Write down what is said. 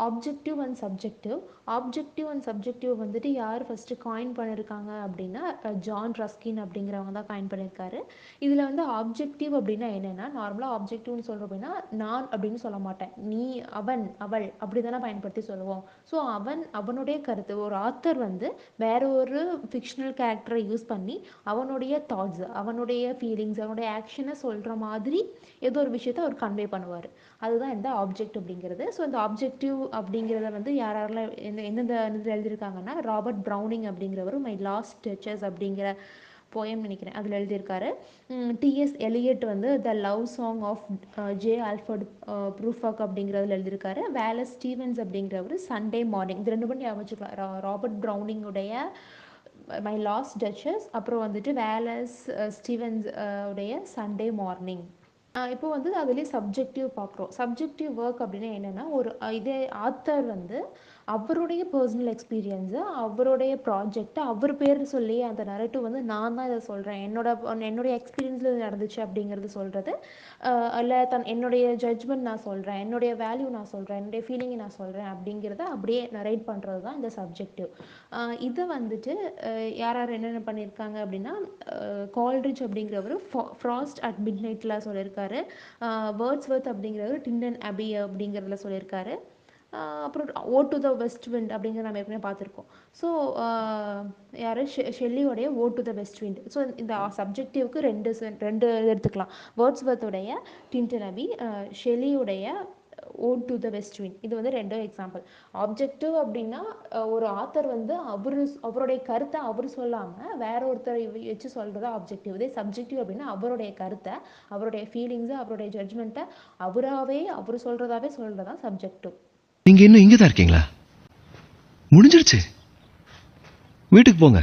Objective and subjective. Objective and subjective வந்துட்டு யார் first coin பண்ணியிருக்காங்க அப்படின்னா ஜான் ரஸ்கின் அப்படிங்கிறவங்க தான் காயின் பண்ணியிருக்காரு. இதில் வந்து ஆப்ஜெக்டிவ் அப்படின்னா என்னென்னா, நார்மலாக ஆப்ஜெக்டிவ்னு சொல்கிறோம் அப்படின்னா நான் அப்படின்னு சொல்ல மாட்டேன், நீ, அவன், அவள் அப்படி தானே பயன்படுத்தி சொல்லுவோம். ஸோ அவனுடைய கருத்து, ஒரு ஆத்தர் வந்து வேற ஒரு ஃபிக்ஷனல் கேரக்டரை யூஸ் பண்ணி அவனுடைய தாட்ஸ், அவனுடைய ஃபீலிங்ஸ், அவனுடைய ஆக்ஷனை சொல்கிற மாதிரி ஏதோ ஒரு விஷயத்தை அவர் கன்வே பண்ணுவார். அதுதான் இந்த ஆப்ஜெக்ட் அப்படிங்கிறது. ஸோ இந்த ஆப்ஜெக்டிவ் அப்படிங்கிறத வந்து யாரெல்லாம் எந்தெந்த இதில் எழுதியிருக்காங்கன்னா, ராபர்ட் ப்ரௌனிங் அப்படிங்கிறவர் மை லாஸ்ட் டச்சஸ் அப்படிங்கிற போயம் நினைக்கிறேன் அதில் எழுதியிருக்காரு. டிஎஸ் எலியட் வந்து the love song of J Alfred Prufrock அப்படிங்கிறதுல எழுதியிருக்காரு. வேலஸ் ஸ்டீவன்ஸ் அப்படிங்கிறவர் சண்டே மார்னிங். இது 2 பண்ணி அமைச்சுக்கலாம். ராபர்ட் ப்ரௌனிங்குடைய மை லாஸ்ட் டச்சஸ், அப்புறம் வந்துட்டு வேலஸ் ஸ்டீவன்ஸ் உடைய சண்டே மார்னிங். இப்போ வந்து அதுலேயே சப்ஜெக்டிவ் பார்க்குறோம். சப்ஜெக்டிவ் ஒர்க் அப்படின்னா என்னென்னா, ஒரு இதே ஆத்தர் வந்து அவருடைய பர்சனல் எக்ஸ்பீரியன்ஸை, அவருடைய ப்ராஜெக்டை அவர் பேர் சொல்லி அந்த நரேட்டிவ் வந்து நான் தான் இதை சொல்கிறேன், என்னுடைய எக்ஸ்பீரியன்ஸில் இது நடந்துச்சு அப்படிங்கிறது சொல்கிறது. இல்லை என்னுடைய ஜட்ஜ்மெண்ட் நான் சொல்கிறேன், என்னுடைய வேல்யூ நான் சொல்கிறேன், என்னுடைய ஃபீலிங்கை நான் சொல்கிறேன் அப்படிங்கிறத அப்படியே நரேட் பண்ணுறது தான் இந்த சப்ஜெக்டிவ். இதை வந்துட்டு யார் யார் என்னென்ன பண்ணியிருக்காங்க அப்படின்னா, கால்ரிட்ஜ் அப்படிங்கிறவர் ஃப்ராஸ்ட் அட் மிட் நைட்டில் சொல்லியிருக்காரு. வேர்ட்ஸ்வர்த் அப்படிங்கிறவர் டிண்டன் அபி அப்படிங்கிறதுல சொல்லியிருக்காரு. அப்புறம் ode to the west wind அப்படிங்கிற நம்ம ஏற்கனவே பார்த்துருக்கோம். ஸோ யார் ஷெல்லியோடைய ode to the west wind. So இந்த சப்ஜெக்டிவ்க்கு ரெண்டு எடுத்துக்கலாம். வேர்ட்ஸ்வர்த்துடைய டிண்டன் அபி, ஷெல்லியுடைய ode to the west wind. இது வந்து 2 எக்ஸாம்பிள். ஆப்ஜெக்டிவ் அப்படின்னா ஒரு ஆத்தர் வந்து அவருடைய கருத்தை அவர் சொல்லாமல் வேற ஒருத்தரை வச்சு சொல்கிறதா ஆப்ஜெக்டிவ். இதே சப்ஜெக்டிவ் அப்படின்னா அவருடைய கருத்தை, அவருடைய ஃபீலிங்ஸை, அவருடைய ஜட்ஜ்மெண்ட்டை அவர் சொல்கிறதாவே சொல்கிறதா சப்ஜெக்டிவ். நீங்க இன்னும் இங்கே தான் இருக்கீங்களா? முடிஞ்சிருச்சு, வீட்டுக்கு போங்க.